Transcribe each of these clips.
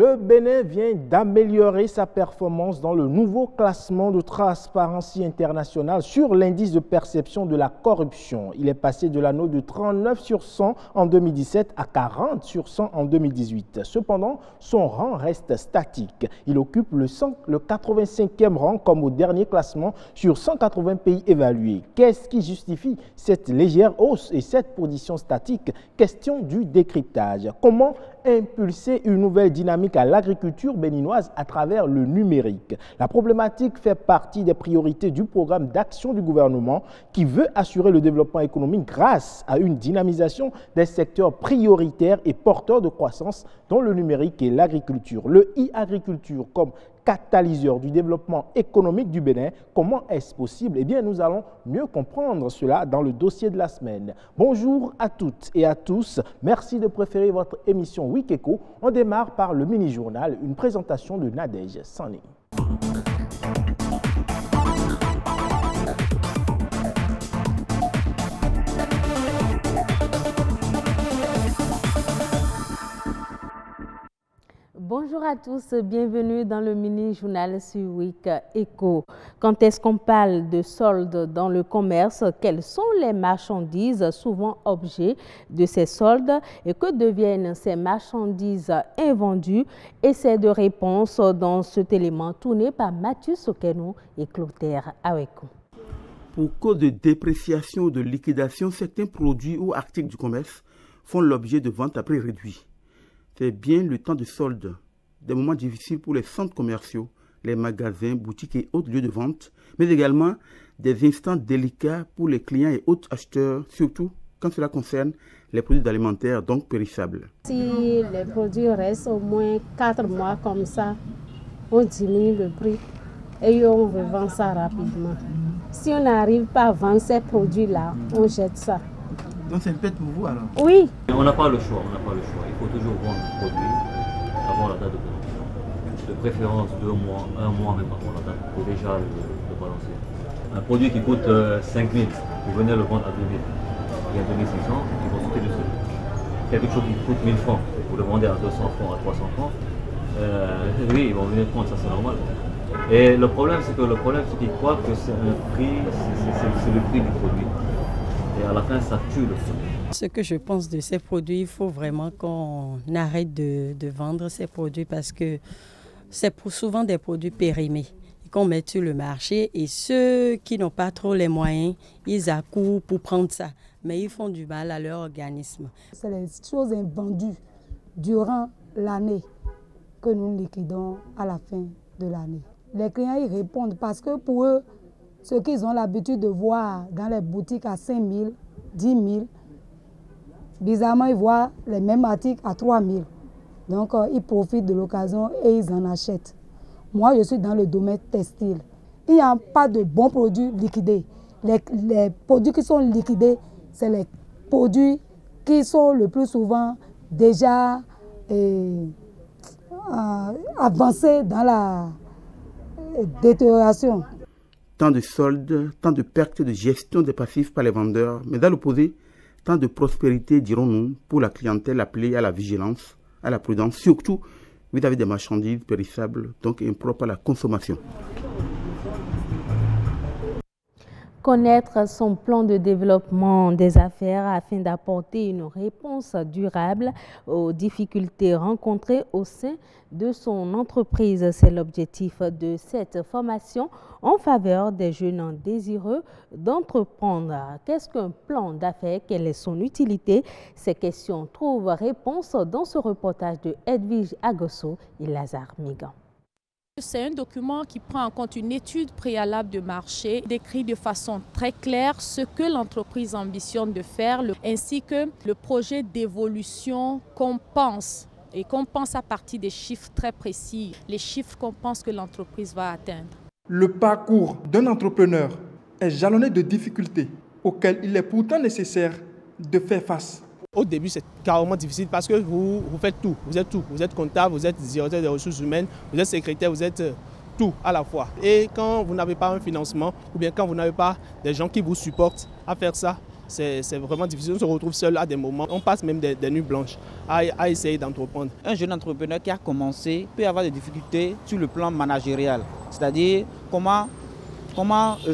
Le Bénin vient d'améliorer sa performance dans le nouveau classement de Transparency International sur l'indice de perception de la corruption. Il est passé de la note de 39 sur 100 en 2017 à 40 sur 100 en 2018. Cependant, son rang reste statique. Il occupe le 85e rang comme au dernier classement sur 180 pays évalués. Qu'est-ce qui justifie cette légère hausse et cette position statique? Question du décryptage. Comment impulser une nouvelle dynamique à l'agriculture béninoise à travers le numérique? La problématique fait partie des priorités du programme d'action du gouvernement qui veut assurer le développement économique grâce à une dynamisation des secteurs prioritaires et porteurs de croissance dont le numérique et l'agriculture. Le e-agriculture comme catalyseur du développement économique du Bénin. Comment est-ce possible? Eh bien, nous allons mieux comprendre cela dans le dossier de la semaine. Bonjour à toutes et à tous. Merci de préférer votre émission Week Echo. On démarre par le mini-journal, une présentation de Nadège Sané. Bonjour à tous, bienvenue dans le mini-journal sur Week Echo. Quand est-ce qu'on parle de soldes dans le commerce? Quelles sont les marchandises souvent objets de ces soldes et que deviennent ces marchandises invendues? Essai de réponse dans cet élément tourné par Mathieu Sokenou et Clotaire Awekou. Pour cause de dépréciation ou de liquidation, certains produits ou articles du commerce font l'objet de ventes à prix réduit. C'est bien le temps de solde, des moments difficiles pour les centres commerciaux, les magasins, boutiques et autres lieux de vente, mais également des instants délicats pour les clients et autres acheteurs, surtout quand cela concerne les produits alimentaires, donc périssables. Si les produits restent au moins 4 mois comme ça, on diminue le prix et on revend ça rapidement. Si on n'arrive pas à vendre ces produits-là, on jette ça. Donc c'est une perte pour vous alors? Oui. On n'a pas le choix, Il faut toujours vendre le produit avant la date de péremption. De préférence 2 mois, 1 mois même avant la date pour déjà le balancer. Un produit qui coûte 5 000, vous venez le vendre à 2 000. Il y a 2 600, ils vont sauter dessus. Quelque chose qui coûte 1 000 francs, vous le vendez à 200 francs, à 300 francs, oui, ils vont venir prendre, ça c'est normal. Et le problème c'est qu'ils croient que c'est un prix, c'est le prix du produit. Et à la fin, ça tue le produit. Ce que je pense de ces produits, il faut vraiment qu'on arrête de vendre ces produits parce que c'est souvent des produits périmés qu'on met sur le marché et ceux qui n'ont pas trop les moyens, ils accourent pour prendre ça. Mais ils font du mal à leur organisme. C'est les choses invendues durant l'année que nous liquidons à la fin de l'année. Les clients y répondent parce que pour eux, ce qu'ils ont l'habitude de voir dans les boutiques à 5 000, 10 000, bizarrement, ils voient les mêmes articles à 3 000. Donc, ils profitent de l'occasion et ils en achètent. Moi, je suis dans le domaine textile. Il n'y a pas de bons produits liquidés. Les produits qui sont liquidés, c'est les produits qui sont le plus souvent déjà avancés dans la détérioration. Tant de soldes, tant de pertes de gestion des passifs par les vendeurs, mais dans l'opposé, tant de prospérité, dirons-nous, pour la clientèle appelée à la vigilance, à la prudence, surtout vis-à-vis des marchandises périssables, donc impropres à la consommation. Connaître son plan de développement des affaires afin d'apporter une réponse durable aux difficultés rencontrées au sein de son entreprise. C'est l'objectif de cette formation en faveur des jeunes désireux d'entreprendre. Qu'est-ce qu'un plan d'affaires? Quelle est son utilité? Ces questions trouvent réponse dans ce reportage de Edwige Agosso et Lazare Migan. C'est un document qui prend en compte une étude préalable de marché, décrit de façon très claire ce que l'entreprise ambitionne de faire, ainsi que le projet d'évolution qu'on pense, et qu'on pense à partir des chiffres très précis, les chiffres qu'on pense que l'entreprise va atteindre. Le parcours d'un entrepreneur est jalonné de difficultés auxquelles il est pourtant nécessaire de faire face. Au début, c'est carrément difficile parce que vous faites tout. Vous êtes tout. Vous êtes comptable, vous êtes directeur des ressources humaines, vous êtes secrétaire, vous êtes tout à la fois. Et quand vous n'avez pas un financement ou bien quand vous n'avez pas des gens qui vous supportent à faire ça, c'est vraiment difficile. On se retrouve seul à des moments. On passe même des nuits blanches à essayer d'entreprendre. Un jeune entrepreneur qui a commencé peut avoir des difficultés sur le plan managérial. C'est-à-dire comment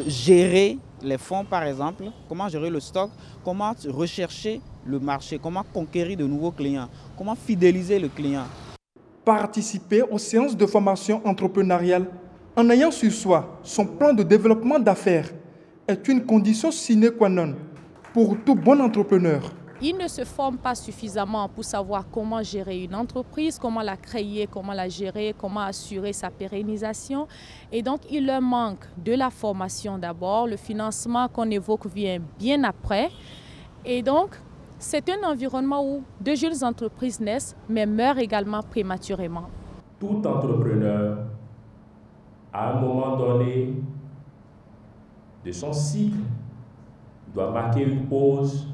gérer les fonds, par exemple, comment gérer le stock, comment rechercher le marché, comment conquérir de nouveaux clients, comment fidéliser le client. Participer aux séances de formation entrepreneuriale en ayant sur soi son plan de développement d'affaires est une condition sine qua non pour tout bon entrepreneur. Ils ne se forment pas suffisamment pour savoir comment gérer une entreprise, comment la créer, comment la gérer, comment assurer sa pérennisation. Et donc, il leur manque de la formation d'abord. Le financement qu'on évoque vient bien après. Et donc, c'est un environnement où de jeunes entreprises naissent, mais meurent également prématurément. Tout entrepreneur, à un moment donné de son cycle, doit marquer une pause,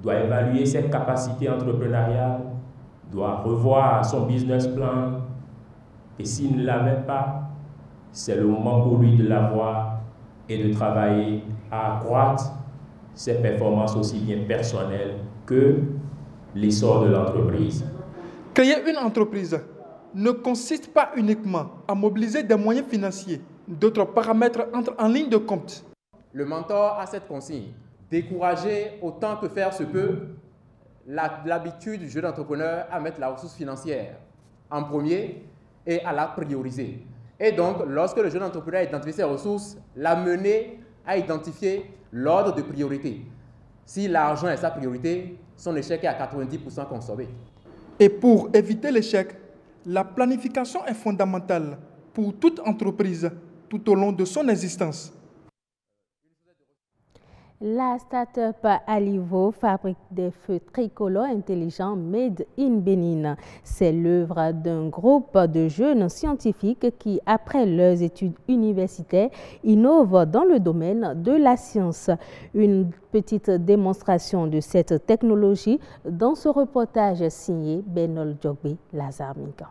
doit évaluer ses capacités entrepreneuriales, doit revoir son business plan. Et s'il ne l'avait pas, c'est le moment pour lui de l'avoir et de travailler à accroître ses performances aussi bien personnelles que l'essor de l'entreprise. Créer une entreprise ne consiste pas uniquement à mobiliser des moyens financiers. D'autres paramètres entrent en ligne de compte. Le mentor a cette consigne: décourager autant que faire se peut l'habitude du jeune entrepreneur à mettre la ressource financière en premier et à la prioriser. Et donc, lorsque le jeune entrepreneur a identifié ses ressources, l'amener à identifier l'ordre de priorité. Si l'argent est sa priorité, son échec est à 90% consommé. Et pour éviter l'échec, la planification est fondamentale pour toute entreprise tout au long de son existence. La start-up Alivo fabrique des feux tricolores intelligents made in Bénin. C'est l'œuvre d'un groupe de jeunes scientifiques qui, après leurs études universitaires, innovent dans le domaine de la science. Une petite démonstration de cette technologie dans ce reportage signé Benol Djogbe Lazarminka.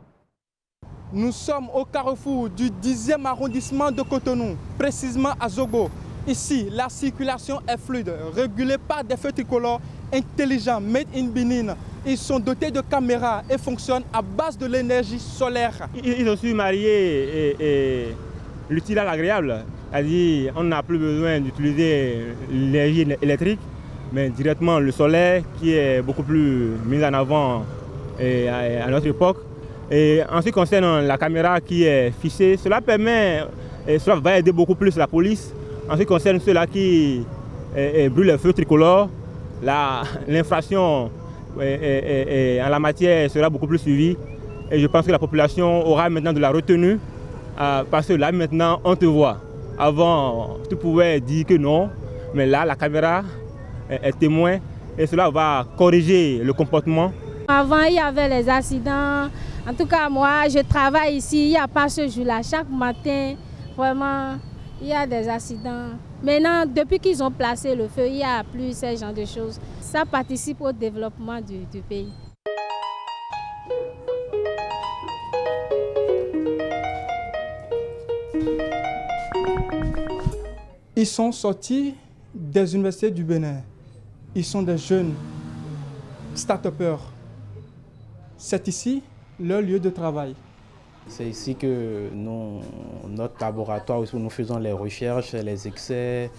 Nous sommes au carrefour du 10e arrondissement de Cotonou, précisément à Zogo. Ici, la circulation est fluide, régulée par des feux tricolores intelligents made in Bénin. Ils sont dotés de caméras et fonctionnent à base de l'énergie solaire. Ils ont su marier l'utile à l'agréable. C'est-à-dire on n'a plus besoin d'utiliser l'énergie électrique, mais directement le solaire qui est beaucoup plus mis en avant à notre époque. Et en ce qui concerne la caméra qui est fixée, cela permet, et cela va aider beaucoup plus la police. En ce qui concerne ceux-là qui brûlent les feux tricolores, l'infraction en la matière sera beaucoup plus suivie. Et je pense que la population aura maintenant de la retenue parce que là maintenant on te voit. Avant tu pouvais dire que non, mais là la caméra est témoin et cela va corriger le comportement. Avant il y avait les accidents. En tout cas moi je travaille ici, il n'y a pas ce jour-là. Chaque matin vraiment il y a des accidents. Maintenant, depuis qu'ils ont placé le feu, il n'y a plus ce genre de choses. Ça participe au développement du pays. Ils sont sortis des universités du Bénin. Ils sont des jeunes start-upers. C'est ici leur lieu de travail. C'est ici que notre laboratoire, où nous faisons les recherches, les excès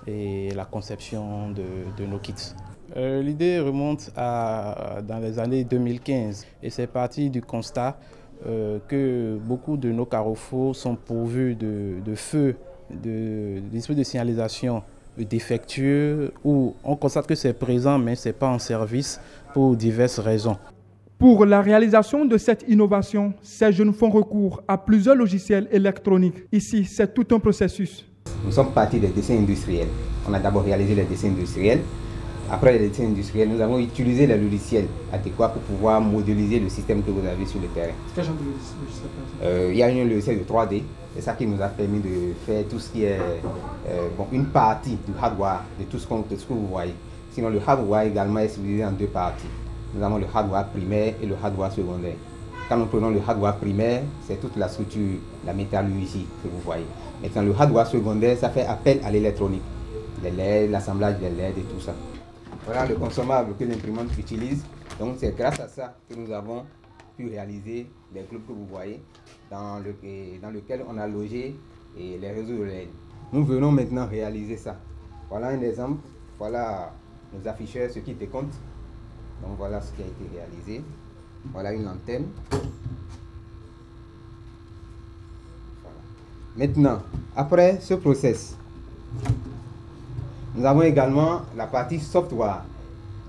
et la conception de nos kits. L'idée remonte dans les années 2015 et c'est parti du constat que beaucoup de nos carrefours sont pourvus de feux, de dispositifs de signalisation défectueux où on constate que c'est présent mais ce n'est pas en service pour diverses raisons. Pour la réalisation de cette innovation, ces jeunes font recours à plusieurs logiciels électroniques. Ici, c'est tout un processus. Nous sommes partis des dessins industriels. On a d'abord réalisé les dessins industriels. Après les dessins industriels, nous avons utilisé les logiciels adéquats pour pouvoir modéliser le système que vous avez sur le terrain. Quel genre de logiciel? Il y a un logiciel de 3D. C'est ça qui nous a permis de faire tout ce qui est une partie du hardware, de tout ce que vous voyez. Sinon, le hardware également est divisé en deux parties. Nous avons le hardware primaire et le hardware secondaire. Quand nous prenons le hardware primaire, c'est toute la structure, la métallurgie que vous voyez. Maintenant, le hardware secondaire, ça fait appel à l'électronique. les LED, l'assemblage des LED et tout ça. Voilà le consommable que l'imprimante utilise. Donc c'est grâce à ça que nous avons pu réaliser les clubs que vous voyez, dans lequel on a logé les réseaux de LED. Nous venons maintenant réaliser ça. Voilà un exemple, voilà nos afficheurs, ce qui décompte. Donc voilà ce qui a été réalisé. Voilà une antenne. Voilà. Maintenant, après ce process, nous avons également la partie software.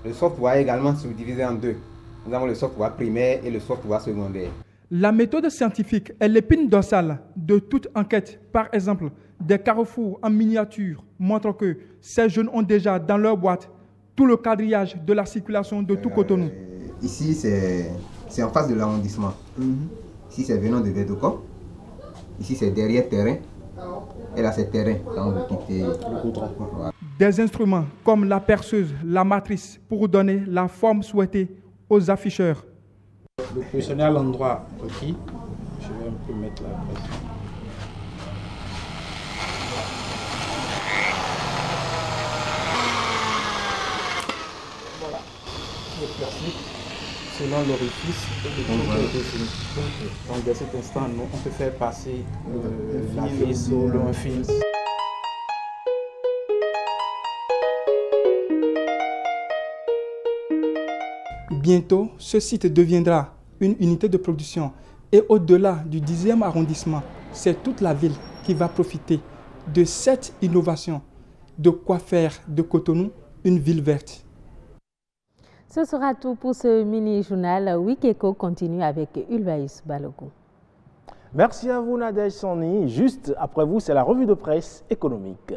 Le software est également subdivisé en deux. Nous avons le software primaire et le software secondaire. La méthode scientifique est l'épine dorsale de toute enquête. Par exemple, des carrefours en miniature montrent que ces jeunes ont déjà dans leur boîte tout le quadrillage de la circulation de tout Cotonou. Ici, c'est en face de l'arrondissement. Ici, c'est venant de Vedoko. Ici, c'est derrière terrain. Et là, c'est terrain. Quand vous quittez le goudron. Des instruments comme la perceuse, la matrice, pour donner la forme souhaitée aux afficheurs. Le positionner à l'endroit requis, je vais un peu mettre la pression. Voilà, le plastique selon l'orifice et le truc est défini. Donc dès cet instant, nous, on peut faire passer la vis ou un fil. Bientôt, ce site deviendra une unité de production et au-delà du 10e arrondissement, c'est toute la ville qui va profiter de cette innovation. De quoi faire de Cotonou une ville verte. Ce sera tout pour ce mini-journal. Wikeko continue avec Ulvaïs Balogo. Merci à vous Nadège Sani. Juste après vous, c'est la revue de presse économique.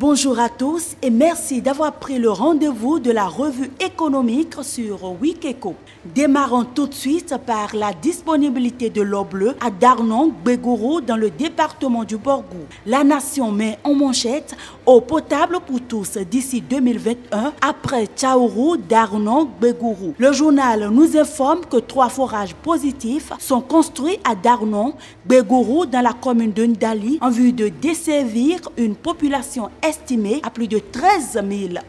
Bonjour à tous et merci d'avoir pris le rendez-vous de la revue économique sur Wikeko. Démarrons tout de suite par la disponibilité de l'eau bleue à Darnon, Gbegoro dans le département du Borgou. La nation met en manchette eau potable pour tous d'ici 2021 après Tchaourou, Darnon, Gbegoro. Le journal nous informe que 3 forages positifs sont construits à Darnon, Gbegoro dans la commune de Ndali en vue de desservir une population estimé à plus de 13 000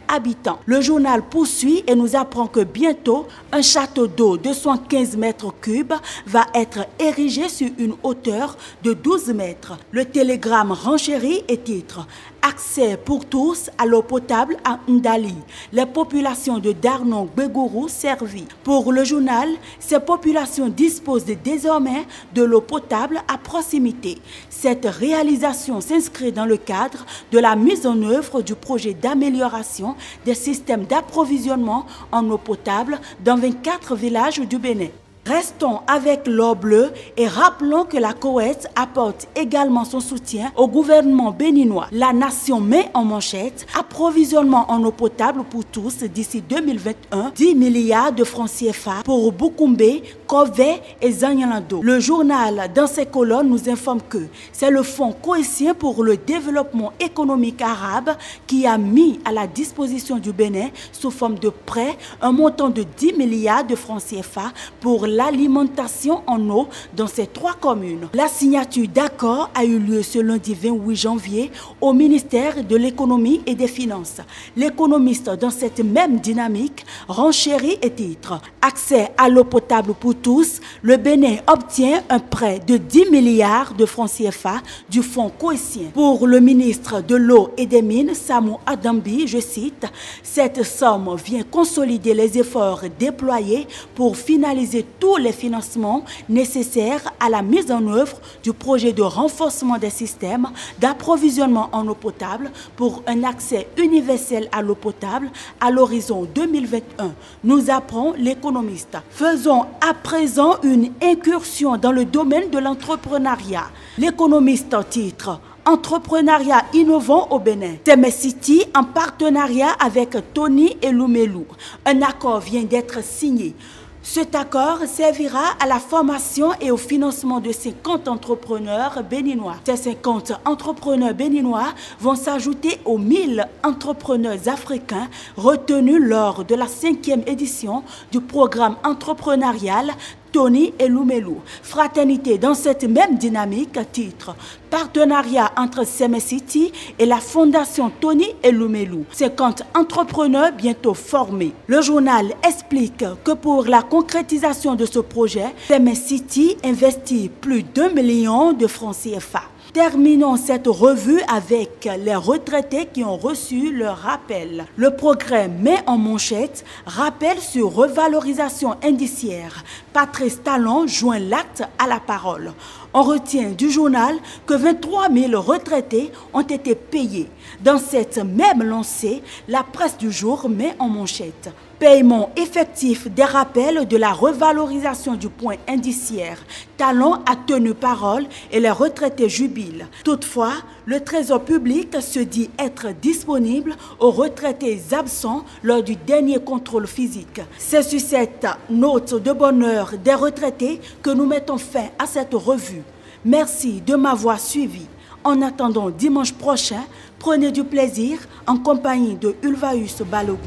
habitants. Le journal poursuit et nous apprend que bientôt, un château d'eau de 115 mètres cubes va être érigé sur une hauteur de 12 mètres. Le télégramme renchérit et titre « Accès pour tous à l'eau potable à Ndali. Les populations de Darnon, Gbegoro servies. » Pour le journal, ces populations disposent désormais de l'eau potable à proximité. Cette réalisation s'inscrit dans le cadre de la mise en œuvre du projet d'amélioration des systèmes d'approvisionnement en eau potable dans 24 villages du Bénin. Restons avec l'eau bleue et rappelons que la Koweït apporte également son soutien au gouvernement béninois. La nation met en manchette approvisionnement en eau potable pour tous d'ici 2021, 10 milliards de francs CFA pour Boukoumbe, Kové et Zanyalando. Le journal, dans ses colonnes, nous informe que c'est le Fonds koweïtien pour le développement économique arabe qui a mis à la disposition du Bénin sous forme de prêt un montant de 10 milliards de francs CFA pour l'alimentation en eau dans ces 3 communes. La signature d'accord a eu lieu ce lundi 28 janvier au ministère de l'économie et des finances. L'économiste dans cette même dynamique renchérit et titre « Accès à l'eau potable pour tous, le Bénin obtient un prêt de 10 milliards de francs CFA du Fonds koweïtien. » Pour le ministre de l'eau et des mines, Samou Adambi, je cite, « Cette somme vient consolider les efforts déployés pour finaliser tous les financements nécessaires à la mise en œuvre du projet de renforcement des systèmes d'approvisionnement en eau potable pour un accès universel à l'eau potable à l'horizon 2021, nous apprend l'économiste. Faisons à présent une incursion dans le domaine de l'entrepreneuriat. L'économiste titre Entrepreneuriat innovant au Bénin. Temesiti en partenariat avec Tony et Lumelou. Un accord vient d'être signé. Cet accord servira à la formation et au financement de 50 entrepreneurs béninois. Ces 50 entrepreneurs béninois vont s'ajouter aux 1000 entrepreneurs africains retenus lors de la 5e édition du programme entrepreneurial Tony et Lumelu. Fraternité dans cette même dynamique, titre partenariat entre Semesiti et la fondation Tony et Lumelu. 50 entrepreneurs bientôt formés. Le journal explique que pour la concrétisation de ce projet, Semesiti investit plus d'1 million de francs CFA. Terminons cette revue avec les retraités qui ont reçu leur rappel. Le Progrès met en manchette rappel sur revalorisation indiciaire. Patrice Talon joint l'acte à la parole. On retient du journal que 23 000 retraités ont été payés. Dans cette même lancée, la presse du jour met en manchette paiement effectif des rappels de la revalorisation du point indiciaire. Talon a tenu parole et les retraités jubilent. Toutefois, le Trésor public se dit être disponible aux retraités absents lors du dernier contrôle physique. C'est sur cette note de bonheur des retraités que nous mettons fin à cette revue. Merci de m'avoir suivi. En attendant dimanche prochain, prenez du plaisir en compagnie de Ulvaeus Balogun.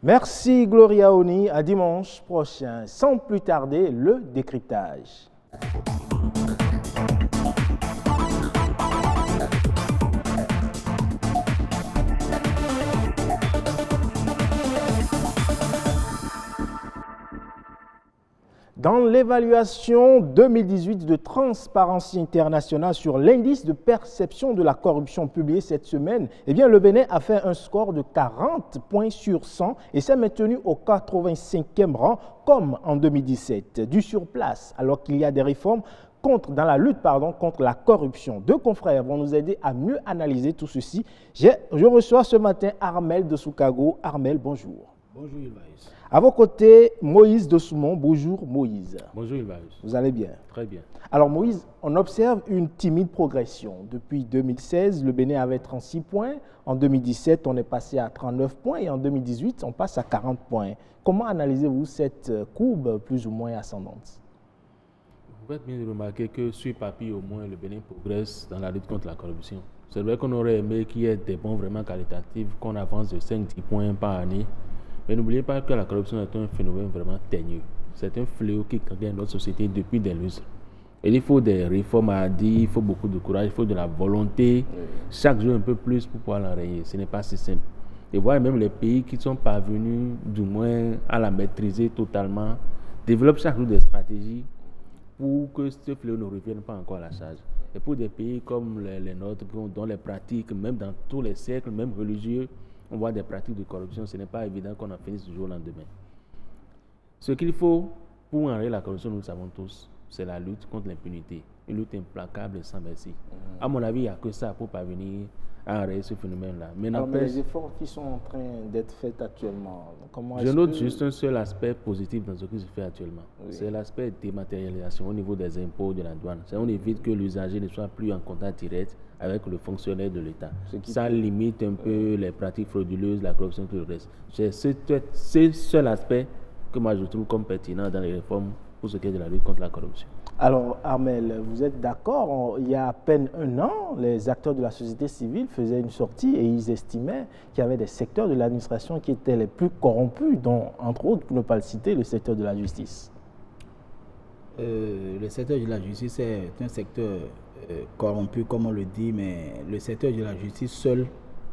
Merci Gloria Oni, à dimanche prochain. Sans plus tarder, le décryptage. Dans l'évaluation 2018 de Transparency International sur l'indice de perception de la corruption publié cette semaine, eh bien, le Bénin a fait un score de 40 points sur 100 et s'est maintenu au 85e rang comme en 2017. Du surplace, alors qu'il y a des réformes dans la lutte contre la corruption. Deux confrères vont nous aider à mieux analyser tout ceci. Je reçois ce matin Armel de Soukago. Armel, bonjour. Bonjour Ulvaeus. À vos côtés, Moïse de Soumont. Bonjour Moïse. Bonjour Ulvaeus. Vous allez bien? Très bien. Alors Moïse, on observe une timide progression. Depuis 2016, le Bénin avait 36 points. En 2017, on est passé à 39 points. Et en 2018, on passe à 40 points. Comment analysez-vous cette courbe plus ou moins ascendante? Vous faites bien de remarquer que sur papier, au moins, le Bénin progresse dans la lutte contre la corruption. C'est vrai qu'on aurait aimé qu'il y ait des bons vraiment qualitatifs, qu'on avance de 5-10 points par année. Mais n'oubliez pas que la corruption est un phénomène vraiment teigneux. C'est un fléau qui gagne notre société depuis des lustres. Et il faut des réformes à dire, il faut beaucoup de courage, il faut de la volonté, chaque jour un peu plus pour pouvoir l'enrayer. Ce n'est pas si simple. Et voir même les pays qui sont parvenus, du moins, à la maîtriser totalement, développent chaque jour des stratégies pour que ce fléau ne revienne pas encore à la charge. Et pour des pays comme les nôtres, dont les pratiques, même dans tous les siècles, même religieux, on voit des pratiques de corruption, ce n'est pas évident qu'on en finisse du jour au lendemain. Ce qu'il faut pour enrayer la corruption, nous le savons tous, c'est la lutte contre l'impunité. Une lutte implacable et sans merci. À mon avis, il n'y a que ça pour parvenir à enrayer ce phénomène-là. Mais les efforts qui sont en train d'être faits actuellement, je note juste un seul aspect positif dans ce qui se fait actuellement. Oui. C'est l'aspect dématérialisation au niveau des impôts, de la douane. On évite que l'usager ne soit plus en contact direct avec le fonctionnaire de l'État. Ça limite un peu les pratiques frauduleuses, la corruption, tout le reste. C'est ce seul aspect que moi je trouve comme pertinent dans les réformes pour ce qui est de la lutte contre la corruption. Alors Armel, vous êtes d'accord? Il y a à peine un an, les acteurs de la société civile faisaient une sortie et ils estimaient qu'il y avait des secteurs de l'administration qui étaient les plus corrompus, dont, entre autres, pour ne pas le citer, le secteur de la justice. Le secteur de la justice est un secteur corrompu, comme on le dit, mais le secteur de la justice seul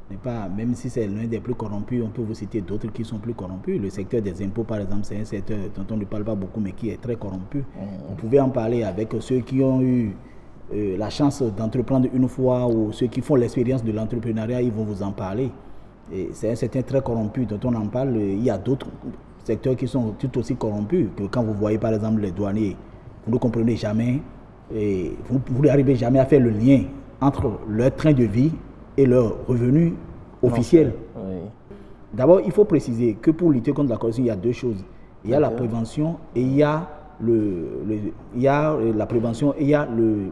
n'est pas, même si c'est l'un des plus corrompus, on peut vous citer d'autres qui sont plus corrompus. Le secteur des impôts, par exemple, c'est un secteur dont on ne parle pas beaucoup, mais qui est très corrompu. On pouvait en parler avec ceux qui ont eu la chance d'entreprendre une fois, ou ceux qui font l'expérience de l'entrepreneuriat, ils vont vous en parler. C'est un secteur très corrompu dont on en parle. Il y a d'autres secteurs qui sont tout aussi corrompus, que quand vous voyez par exemple les douaniers, vous ne comprenez jamais, et vous n'arrivez jamais à faire le lien entre leur train de vie et leurs revenus officiels. Oui. D'abord, il faut préciser que pour lutter contre la corruption, il y a deux choses. Il y a la prévention et il y a il y a la prévention et il y a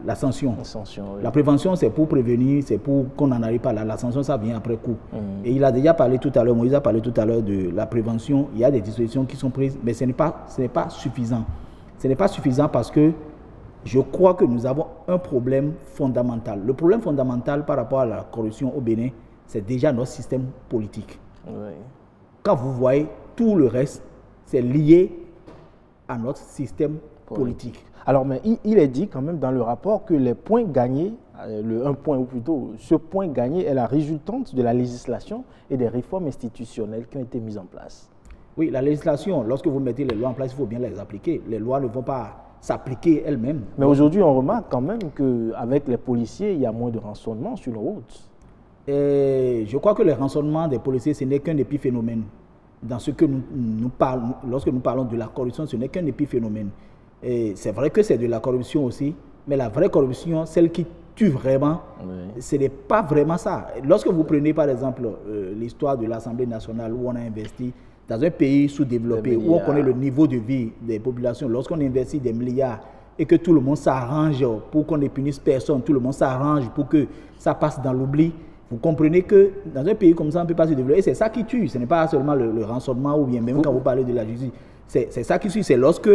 la sanction. Oui. La prévention, c'est pour prévenir, c'est pour qu'on n'en arrive pas là. La sanction, ça vient après coup. Et il a déjà parlé tout à l'heure, Moïse a parlé tout à l'heure de la prévention. Il y a des dispositions qui sont prises, mais ce n'est pas suffisant. Ce n'est pas suffisant parce que je crois que nous avons un problème fondamental. Le problème fondamental par rapport à la corruption au Bénin, c'est déjà notre système politique. Oui. Quand vous voyez tout le reste, c'est lié à notre système politique. Alors, mais il est dit quand même dans le rapport que les points gagnés, un point ou plutôt, ce point gagné est la résultante de la législation et des réformes institutionnelles qui ont été mises en place. Oui, la législation, lorsque vous mettez les lois en place, il faut bien les appliquer. Les lois ne vont pas s'appliquer elles-mêmes. Mais aujourd'hui, on remarque quand même qu'avec les policiers, il y a moins de rançonnements sur les routes. Et je crois que le rançonnement des policiers, ce n'est qu'un épiphénomène. Dans ce que nous parlons, lorsque nous parlons de la corruption, ce n'est qu'un épiphénomène. Et c'est vrai que c'est de la corruption aussi, mais la vraie corruption, celle qui tue vraiment, ce n'est pas vraiment ça. Lorsque vous prenez par exemple l'histoire de l'Assemblée nationale où on a investi dans un pays sous-développé, où on connaît le niveau de vie des populations, lorsqu'on investit des milliards et que tout le monde s'arrange pour qu'on ne punisse personne, tout le monde s'arrange pour que ça passe dans l'oubli, vous comprenez que dans un pays comme ça, on ne peut pas se développer. Et c'est ça qui tue, ce n'est pas seulement le rançonnement ou bien même quand vous parlez de la justice. C'est ça qui tue, c'est lorsque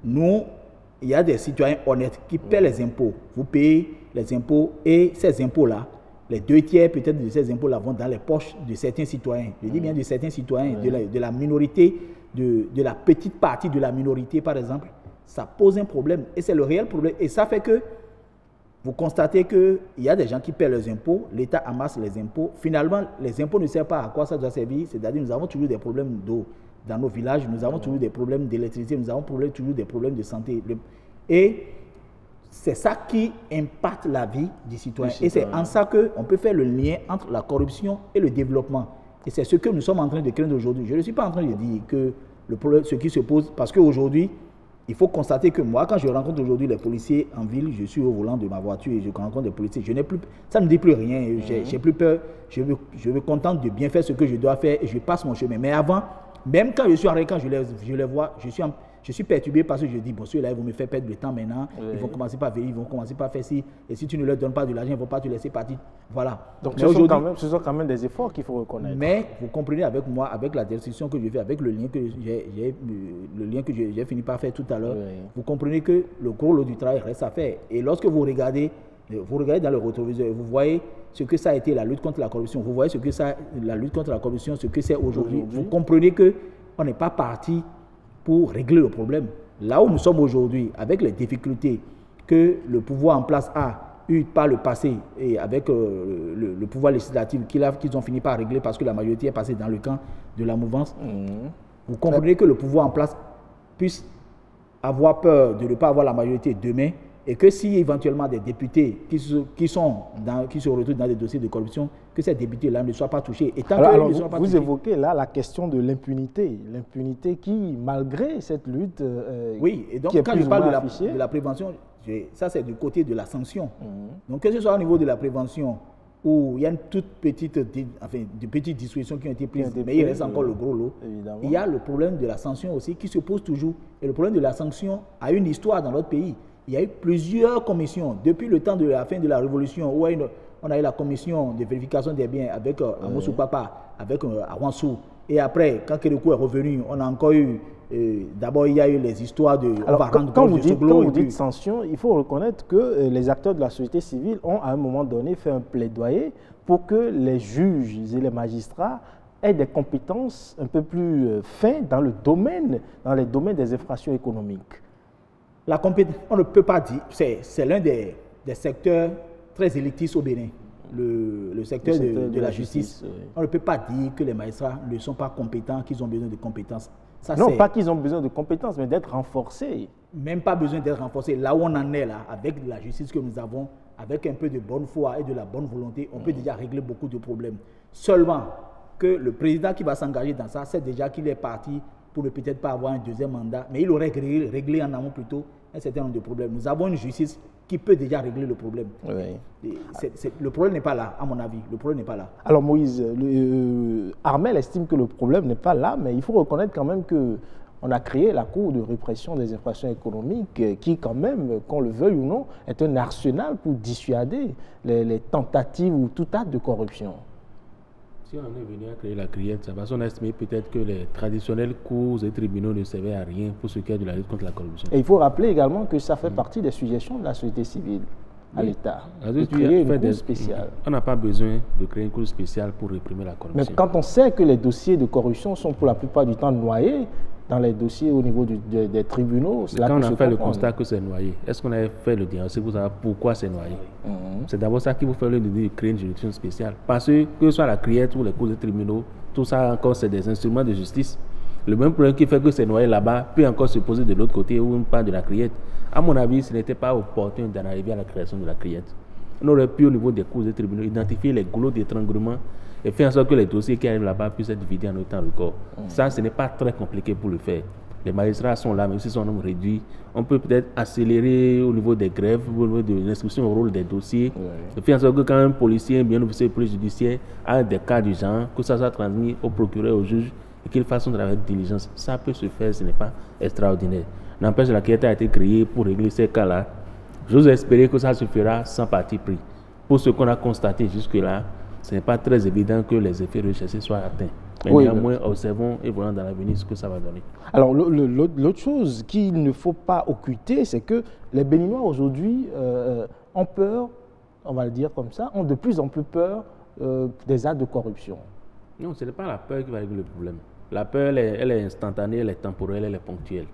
il y a des citoyens honnêtes qui paient les impôts. Vous payez les impôts et ces impôts-là, les 2/3 peut-être de ces impôts-là vont dans les poches de certains citoyens. Je dis bien de certains citoyens, de la minorité, de la petite partie de la minorité par exemple. Ça pose un problème et c'est le réel problème. Et ça fait que vous constatez qu'il y a des gens qui paient les impôts, l'État amasse les impôts. Finalement, les impôts ne servent pas à quoi ça doit servir. C'est-à-dire nous avons toujours des problèmes d'eau dans nos villages, nous avons toujours des problèmes d'électricité, nous avons toujours des problèmes de santé. Et c'est ça qui impacte la vie du citoyen. Et c'est en ça qu'on peut faire le lien entre la corruption et le développement. Et c'est ce que nous sommes en train de craindre aujourd'hui. Je ne suis pas en train de dire que le problème, ce qui se pose, parce qu'aujourd'hui, il faut constater que moi, quand je rencontre aujourd'hui les policiers en ville, je suis au volant de ma voiture et je rencontre des policiers. Ça ne me dit plus rien. J'ai plus peur. Je me contente de bien faire ce que je dois faire et je passe mon chemin. Mais avant, même quand je suis en règle, quand je les vois, je suis perturbé parce que je dis, bon, ceux-là, ils vont me faire perdre le temps maintenant. Ils vont commencer par venir, ils vont commencer par faire ci. Et si tu ne leur donnes pas de l'argent, ils ne vont pas te laisser partir. Voilà. Donc, ce sont quand même des efforts qu'il faut reconnaître. Mais vous comprenez avec moi, avec la description que je fais, avec le lien que j'ai fini par faire tout à l'heure, vous comprenez que le gros lot du travail reste à faire. Et lorsque vous regardez dans le rétroviseur, vous voyez ce que ça a été la lutte contre la corruption. Vous voyez la lutte contre la corruption, ce que c'est aujourd'hui. Vous comprenez qu'on n'est pas parti pour régler le problème. Là où nous sommes aujourd'hui, avec les difficultés que le pouvoir en place a eu par le passé et avec le pouvoir législatif qu'ils ont fini par régler parce que la majorité est passée dans le camp de la mouvance, vous comprenez que le pouvoir en place puisse avoir peur de ne pas avoir la majorité demain et que si éventuellement des députés qui se retrouvent dans des dossiers de corruption, que ces députés-là ne soient pas touchés. Et tant alors vous évoquez là la question de l'impunité. L'impunité qui, malgré cette lutte, oui, et donc quand je parle de la prévention, ça c'est du côté de la sanction. Donc que ce soit au niveau de la prévention, où il y a une toute petite, de petites dispositions qui ont été prises, mais il reste encore le gros lot. Évidemment. Il y a le problème de la sanction aussi qui se pose toujours. Et le problème de la sanction a une histoire dans notre pays. Il y a eu plusieurs commissions depuis le temps de la fin de la Révolution où on a eu la commission de vérification des biens avec Amosou Papa, avec Awansou. Et après, quand Kérékou est revenu, on a encore eu... D'abord, il y a eu les histoires de... Alors, quand vous dites sanction, il faut reconnaître que les acteurs de la société civile ont à un moment donné fait un plaidoyer pour que les juges et les magistrats aient des compétences un peu plus fines dans les domaines des infractions économiques. La compétence, on ne peut pas dire, c'est l'un des secteurs très élitistes au Bénin, le secteur de la justice. On ne peut pas dire que les magistrats ne sont pas compétents, qu'ils ont besoin de compétences. Ça, non, pas qu'ils ont besoin de compétences, mais d'être renforcés. Même pas besoin d'être renforcés. Là où on en est, là, avec la justice que nous avons, avec un peu de bonne foi et de la bonne volonté, on peut déjà régler beaucoup de problèmes. Seulement que le président qui va s'engager dans ça, c'est déjà qu'il est parti pour ne peut-être pas avoir un deuxième mandat, mais il aurait réglé en amont plutôt un certain nombre de problèmes. Nous avons une justice qui peut déjà régler le problème. Oui. Le problème n'est pas là, à mon avis. Le problème n'est pas là. Alors Moïse, Armel estime que le problème n'est pas là, mais il faut reconnaître quand même que on a créé la Cour de répression des infractions économiques qui, quand même, qu'on le veuille ou non, est un arsenal pour dissuader les tentatives ou tout acte de corruption. Si on est venu à créer la CRIET, c'est parce qu'on a estimé peut-être que les traditionnelles cours et tribunaux ne servaient à rien pour ce qui est de la lutte contre la corruption. Et il faut rappeler également que ça fait partie des suggestions de la société civile à l'État, de créer une cour spéciale. On n'a pas besoin de créer une cour spéciale pour réprimer la corruption. Mais quand on sait que les dossiers de corruption sont pour la plupart du temps noyés dans les dossiers au niveau des tribunaux, c'est là qu'on a fait le constat que c'est noyé. Est-ce qu'on a fait le diagnostic pour savoir pourquoi c'est noyé? C'est d'abord ça qu'il faut faire, le de créer une juridiction spéciale. Parce que ce soit la CRIET ou les cours de tribunaux, tout ça encore c'est des instruments de justice. Le même problème qui fait que c'est noyé là-bas peut encore se poser de l'autre côté ou une part de la CRIET. À mon avis, ce n'était pas opportun d'en arriver à la création de la CRIET. On aurait pu, au niveau des cours et tribunaux, identifier les goulots d'étranglement et faire en sorte que les dossiers qui arrivent là-bas puissent être dividés en autant record. Ça, ce n'est pas très compliqué pour le faire. Les magistrats sont là, même s'ils sont en nombre réduit. On peut peut-être accélérer au niveau des grèves, au niveau de l'inscription au rôle des dossiers. Et faire en sorte que quand un policier, bien officier de police judiciaire, a des cas du genre, que ça soit transmis au procureur, au juge, et qu'il fasse son travail avec diligence. Ça peut se faire, ce n'est pas extraordinaire. N'empêche, la CRIET a été créée pour régler ces cas-là. J'ose espérer que ça se fera sans parti pris. Pour ce qu'on a constaté jusque-là, ce n'est pas très évident que les effets recherchés soient atteints. Mais néanmoins, observons et voyons dans l'avenir ce que ça va donner. Alors, l'autre chose qu'il ne faut pas occulter, c'est que les Béninois aujourd'hui ont peur, on va le dire comme ça, ont de plus en plus peur des actes de corruption. Non, ce n'est pas la peur qui va régler le problème. La peur, elle est instantanée, elle est temporelle, elle est ponctuelle.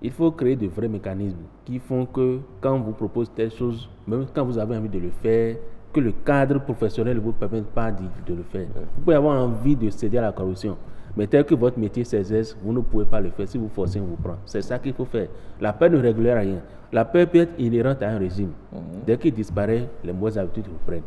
Il faut créer de vrais mécanismes qui font que quand on vous propose telle chose, même quand vous avez envie de le faire, que le cadre professionnel ne vous permette pas de le faire. Vous pouvez avoir envie de céder à la corruption, mais tel que votre métier s'exerce, vous ne pouvez pas le faire. Si vous forcez, on vous prend. C'est ça qu'il faut faire. La peur ne règle rien. La peur peut être inhérente à un régime. Dès qu'il disparaît, les mauvaises habitudes reprennent.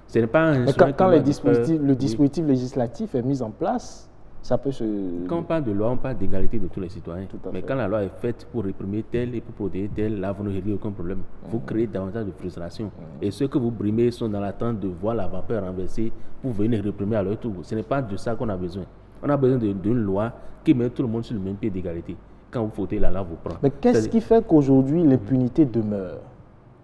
Ce n'est pas un quand le dispositif législatif est mis en place, ça peut se... Quand on parle de loi, on parle d'égalité de tous les citoyens. Mais quand la loi est faite pour réprimer tel et pour protéger tel, là, vous ne réglez aucun problème. Vous créez davantage de frustration. Et ceux que vous brimez sont dans l'attente de voir la vapeur renversée pour venir réprimer à leur tour. Ce n'est pas de ça qu'on a besoin. On a besoin d'une loi qui met tout le monde sur le même pied d'égalité. Quand vous fautez, la loi vous prend. Mais qu'est-ce qui fait qu'aujourd'hui l'impunité demeure?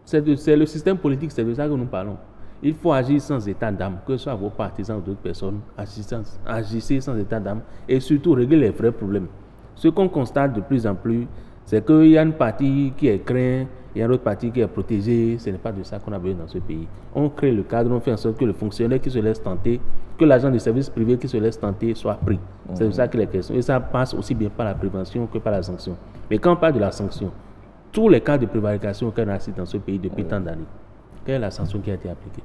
C'est le système politique, c'est de ça que nous parlons. Il faut agir sans état d'âme, que ce soit vos partisans ou d'autres personnes, agissez sans état d'âme et surtout régler les vrais problèmes. Ce qu'on constate de plus en plus, c'est qu'il y a une partie qui est crainte, il y a une autre partie qui est protégée. Ce n'est pas de ça qu'on a besoin dans ce pays. On crée le cadre, on fait en sorte que le fonctionnaire qui se laisse tenter, que l'agent de service privé qui se laisse tenter soit pris. C'est de ça qu'il est question. Et ça passe aussi bien par la prévention que par la sanction. Mais quand on parle de la sanction, tous les cas de prévarication qu'on assiste dans ce pays depuis tant d'années, quelle est la sanction qui a été appliquée?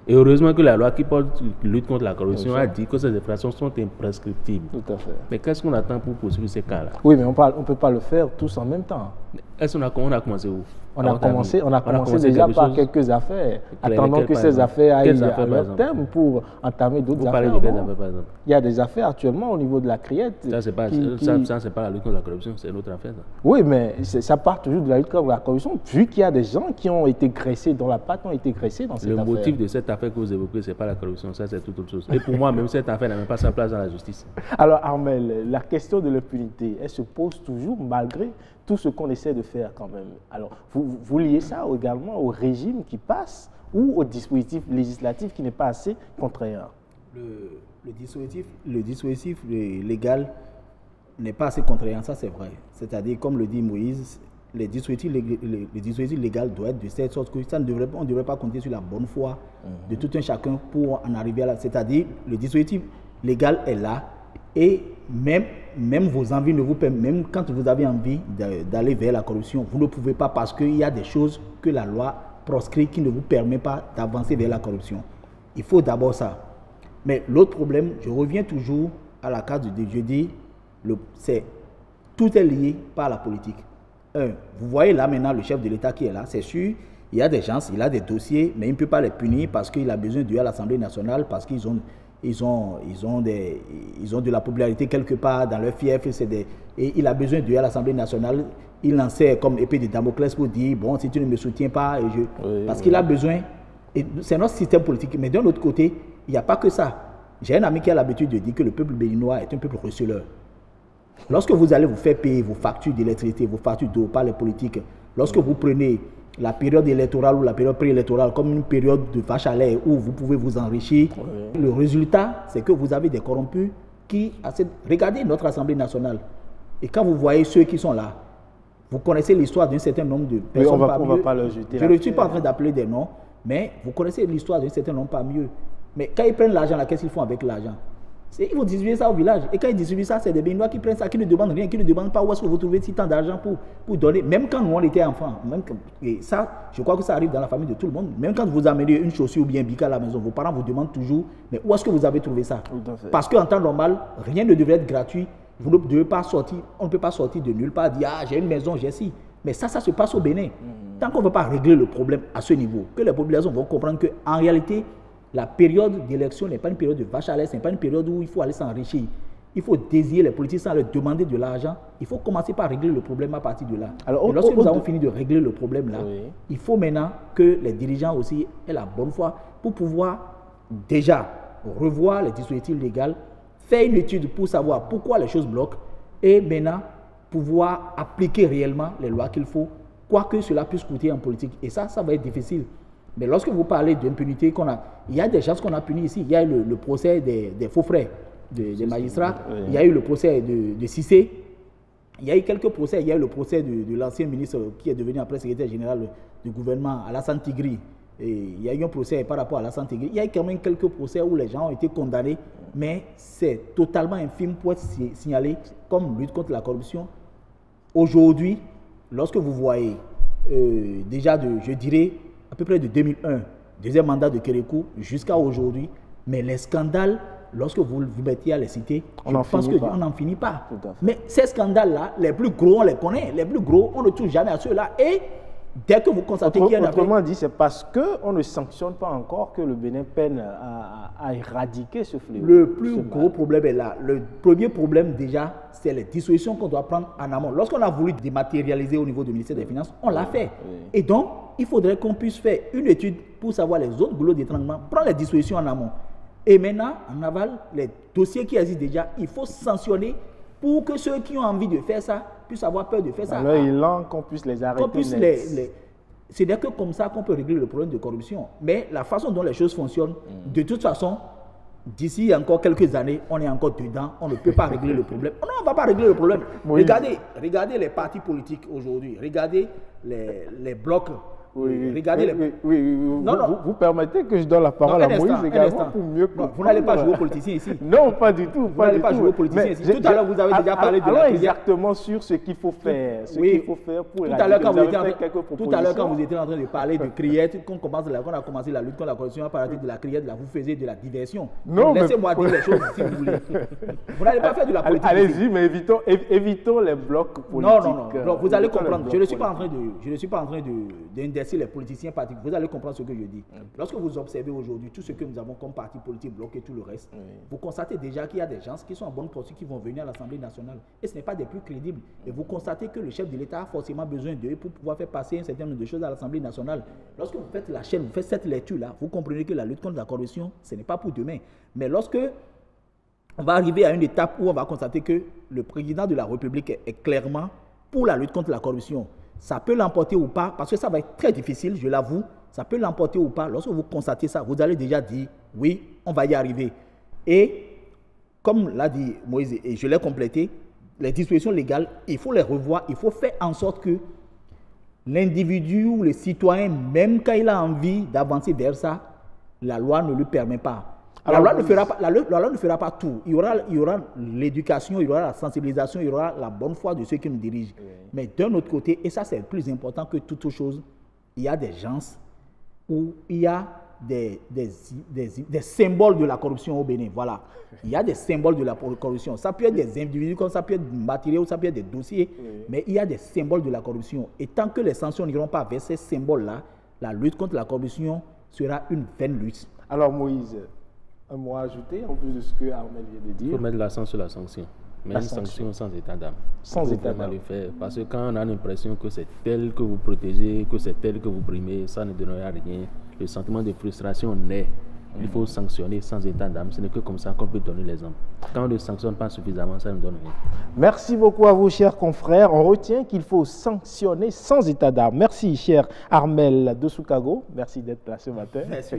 Et heureusement que la loi qui porte lutte contre la corruption a dit que ces infractions sont imprescriptibles. Tout à fait. Mais qu'est-ce qu'on attend pour poursuivre ces cas-là? Oui, mais on ne peut pas le faire tous en même temps. Est-ce qu'on a commencé où? On a commencé déjà par quelques affaires, attendant que ces affaires aillent à leur terme pour entamer d'autres affaires. Vous parlez de quelles affaires, par exemple? Il y a des affaires actuellement au niveau de la CRIET. Ça, c'est pas la lutte contre la corruption, c'est une autre affaire. Ça. Oui, mais ça part toujours de la lutte contre la corruption, vu qu'il y a des gens qui ont été graissés, dont la patte ont été graissés dans cette affaire. Le motif de cette affaire que vous évoquez, ce n'est pas la corruption, ça c'est toute autre chose. Et pour moi, même cette affaire n'a même pas sa place dans la justice. Alors Armel, la question de l'impunité, elle se pose toujours malgré tout ce qu'on essaie de faire quand même. Alors, vous liez ça également au régime qui passe ou au dispositif législatif qui n'est pas assez contraignant? Le dispositif légal n'est pas assez contraignant, ça c'est vrai. C'est-à-dire, comme le dit Moïse, le dispositif légal doit être de cette sorte que on ne devrait pas compter sur la bonne foi de tout un chacun pour en arriver à là. C'est-à-dire, le dispositif légal est là. Et même vos envies ne vous permettent, même quand vous avez envie d'aller vers la corruption, vous ne pouvez pas parce qu'il y a des choses que la loi proscrit qui ne vous permet pas d'avancer vers la corruption. Il faut d'abord ça. Mais l'autre problème, je reviens toujours à la case de je dis, tout est lié par la politique. Vous voyez là maintenant le chef de l'État qui est là, c'est sûr, il y a des gens, il a des dossiers, mais il ne peut pas les punir parce qu'il a besoin d'eux à l'Assemblée nationale, parce qu'ils ont de la popularité quelque part dans leur fief, et il a besoin d'eux à l'Assemblée nationale. Il en sert comme épée de Damoclès pour dire, bon, si tu ne me soutiens pas, parce qu'il a besoin, et c'est notre système politique. Mais d'un autre côté, il n'y a pas que ça. J'ai un ami qui a l'habitude de dire que le peuple béninois est un peuple receleur. Lorsque vous allez vous faire payer vos factures d'électricité, vos factures d'eau par les politiques, lorsque vous prenez la période électorale ou la période préélectorale comme une période de vache à lait où vous pouvez vous enrichir, le résultat, c'est que vous avez des corrompus qui... Regardez notre Assemblée nationale. Et quand vous voyez ceux qui sont là, vous connaissez l'histoire d'un certain nombre de personnes. On va pas leur jeter. Je ne suis pas en train d'appeler des noms, mais vous connaissez l'histoire d'un certain nombre pas mieux. Mais quand ils prennent l'argent, qu'est-ce qu'ils font avec l'argent? Ils vont distribuer ça au village. Et quand ils distribuent ça, c'est des Béninois qui prennent ça, qui ne demandent rien, qui ne demandent pas où est-ce que vous trouvez si tant d'argent pour donner. Même quand nous, on était enfants, et ça, je crois que ça arrive dans la famille de tout le monde. Même quand vous amenez une chaussure ou bien un bic à la maison, vos parents vous demandent toujours, mais où est-ce que vous avez trouvé ça? Parce qu'en temps normal, rien ne devrait être gratuit. Vous ne devez pas sortir, on ne peut pas sortir de nulle part, dire, ah, j'ai une maison, j'ai ci. Mais ça se passe au Bénin. Tant qu'on ne veut pas régler le problème à ce niveau, que les populations vont comprendre qu'en réalité, la période d'élection n'est pas une période de vache à lait, ce n'est pas une période où il faut aller s'enrichir. Il faut désirer les politiciens sans leur demander de l'argent. Il faut commencer par régler le problème à partir de là. Alors, et lorsque nous avons fini de régler le problème là, il faut maintenant que les dirigeants aussi aient la bonne foi pour pouvoir déjà revoir les dispositifs légaux, faire une étude pour savoir pourquoi les choses bloquent et maintenant pouvoir appliquer réellement les lois qu'il faut, quoi que cela puisse coûter en politique. Et ça va être difficile. Mais lorsque vous parlez d'impunité il y a des gens qu'on a punis ici. Il y a eu le procès des faux frères des magistrats. Il y a eu le procès de Cissé. Il y a eu quelques procès. Il y a eu le procès de l'ancien ministre qui est devenu après secrétaire général du gouvernement, Alassane Tigri. Et il y a eu un procès par rapport à Alassane Tigri. Il y a eu quand même quelques procès où les gens ont été condamnés, mais c'est totalement infime pour être signalé comme lutte contre la corruption. Aujourd'hui, lorsque vous voyez déjà je dirais, à peu près de 2001, deuxième mandat de Kérékou jusqu'à aujourd'hui, mais les scandales, lorsque vous mettiez à les citer, on n'en finit pas. Mais ces scandales-là, les plus gros, on les connaît. Les plus gros, on ne touche jamais à ceux-là. Et dès que vous constatez qu'il y a un... Autrement dit, c'est parce qu'on ne sanctionne pas encore que le Bénin peine à éradiquer ce fléau. Le plus gros problème est là. Le premier problème, déjà, c'est les dispositions qu'on doit prendre en amont. Lorsqu'on a voulu dématérialiser au niveau du ministère des Finances, on l'a fait. Et donc, il faudrait qu'on puisse faire une étude pour savoir les autres boulots d'étranglement, prendre les dispositions en amont. Et maintenant, en aval, les dossiers qui existent déjà, il faut sanctionner pour que ceux qui ont envie de faire ça puissent avoir peur de faire ça. Alors, qu'on puisse les arrêter. C'est que comme ça qu'on peut régler le problème de corruption. Mais la façon dont les choses fonctionnent, de toute façon, d'ici encore quelques années, on est encore dedans, on ne peut pas régler le problème. Non, on ne va pas régler le problème. Regardez les partis politiques aujourd'hui, regardez les blocs. Regardez vous permettez que je donne la parole à Moïse également pour mieux comprendre. Vous n'allez pas jouer aux politiciens ici. Non, pas du tout. Vous n'allez pas jouer aux politiciens ici. Tout à l'heure, vous avez déjà parlé de la crise. Exactement sur ce qu'il faut faire. Pour tout à l'heure, quand vous étiez en train de parler de criette, qu'on a commencé la lutte contre la corruption à partir de la criette, là, vous faisiez de la diversion. Laissez-moi dire les choses si vous voulez. Vous n'allez pas faire de la politique. Allez-y, mais évitons les blocs politiques. Non, vous allez comprendre. Je ne suis pas en train d'indiquer les politiciens politiques, vous allez comprendre ce que je dis. Lorsque vous observez aujourd'hui tout ce que nous avons comme parti politique, bloc et tout le reste, vous constatez déjà qu'il y a des gens qui sont en bonne posture qui vont venir à l'Assemblée nationale. Et ce n'est pas des plus crédibles. Et vous constatez que le chef de l'État a forcément besoin d'eux pour pouvoir faire passer un certain nombre de choses à l'Assemblée nationale. Lorsque vous faites la chaîne, vous faites cette lecture-là, vous comprenez que la lutte contre la corruption, ce n'est pas pour demain. Mais lorsque on va arriver à une étape où on va constater que le président de la République est clairement pour la lutte contre la corruption, ça peut l'emporter ou pas, parce que ça va être très difficile, je l'avoue, ça peut l'emporter ou pas. Lorsque vous constatez ça, vous allez déjà dire, oui, on va y arriver. Et comme l'a dit Moïse, et je l'ai complété, les dispositions légales, il faut les revoir, il faut faire en sorte que l'individu ou le citoyen, même quand il a envie d'avancer vers ça, la loi ne lui permet pas. La loi ne fera pas tout. Il y aura l'éducation, il y aura la sensibilisation, il y aura la bonne foi de ceux qui nous dirigent. Mais d'un autre côté, et ça c'est plus important que toute chose, il y a des gens où il y a des symboles de la corruption au Bénin. Voilà. Il y a des symboles de la corruption. Ça peut être des individus, comme ça peut être du matériel, ou ça peut être des dossiers, mais il y a des symboles de la corruption. Et tant que les sanctions n'iront pas vers ces symboles-là, la lutte contre la corruption sera une vaine lutte. Alors Moïse, un mot à ajouter en plus de ce que Armel vient de dire. Il faut mettre l'accent sur la sanction. Mais une sanction sans état d'âme. Sans état d'âme. Parce que quand on a l'impression que c'est tel que vous protégez, que c'est tel que vous brimez, ça ne donnera rien. Le sentiment de frustration naît. Il faut sanctionner sans état d'âme. Ce n'est que comme ça qu'on peut donner l'exemple. Quand on ne sanctionne pas suffisamment, ça ne donne rien. Merci beaucoup à vous, chers confrères. On retient qu'il faut sanctionner sans état d'âme. Merci, cher Armel de Soukago. Merci d'être là ce matin. Merci,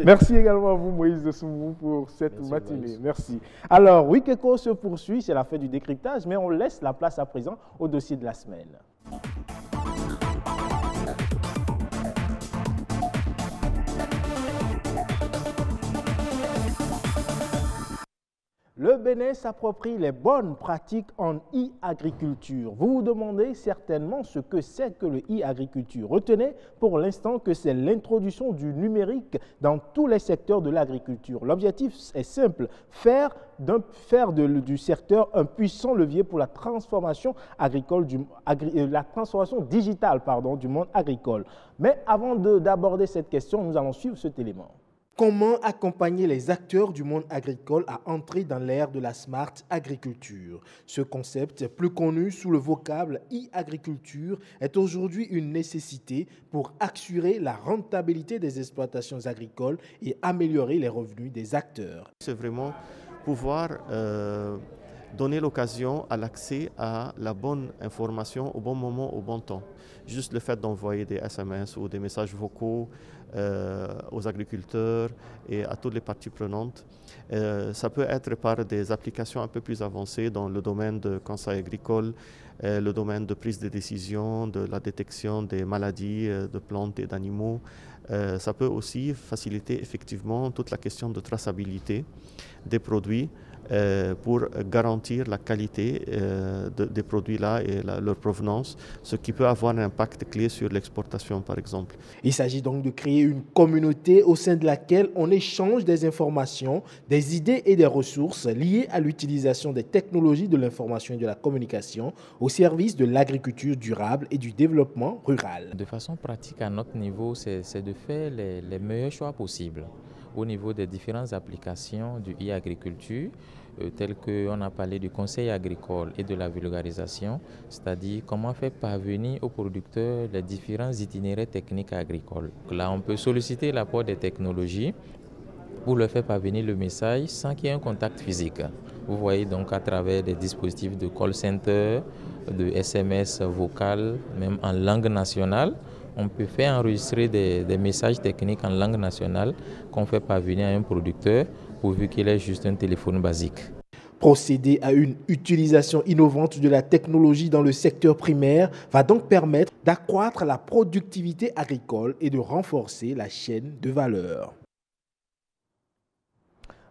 Merci également à vous, Moïse de Soumou, pour cette matinée. Merci. Alors, Week-Eco se poursuit. C'est la fin du décryptage, mais on laisse la place à présent au dossier de la semaine. Le Bénin s'approprie les bonnes pratiques en e-agriculture. Vous vous demandez certainement ce que c'est que le e-agriculture. Retenez pour l'instant que c'est l'introduction du numérique dans tous les secteurs de l'agriculture. L'objectif est simple, faire du secteur un puissant levier pour la transformation agricole, la transformation digitale du monde agricole. Mais avant d'aborder cette question, nous allons suivre cet élément. Comment accompagner les acteurs du monde agricole à entrer dans l'ère de la smart agriculture? Ce concept, plus connu sous le vocable e-agriculture, est aujourd'hui une nécessité pour assurer la rentabilité des exploitations agricoles et améliorer les revenus des acteurs. C'est vraiment pouvoir donner l'occasion à l'accès à la bonne information au bon moment, au bon temps. Juste le fait d'envoyer des SMS ou des messages vocaux aux agriculteurs et à toutes les parties prenantes. Ça peut être par des applications un peu plus avancées dans le domaine de conseil agricole, le domaine de prise de décision, de la détection des maladies de plantes et d'animaux. Ça peut aussi faciliter effectivement toute la question de traçabilité des produits pour garantir la qualité des produits-là et leur provenance, ce qui peut avoir un impact clé sur l'exportation, par exemple. Il s'agit donc de créer une communauté au sein de laquelle on échange des informations, des idées et des ressources liées à l'utilisation des technologies de l'information et de la communication au service de l'agriculture durable et du développement rural. De façon pratique, à notre niveau, c'est de faire les meilleurs choix possibles au niveau des différentes applications du e-agriculture, telles qu'on a parlé du conseil agricole et de la vulgarisation, c'est-à-dire comment faire parvenir aux producteurs les différents itinéraires techniques agricoles. Là, on peut solliciter l'apport des technologies pour leur faire parvenir le message sans qu'il y ait un contact physique. Vous voyez donc à travers des dispositifs de call center, de SMS vocal, même en langue nationale, on peut faire enregistrer des messages techniques en langue nationale qu'on fait parvenir à un producteur pourvu qu'il ait juste un téléphone basique. Procéder à une utilisation innovante de la technologie dans le secteur primaire va donc permettre d'accroître la productivité agricole et de renforcer la chaîne de valeur.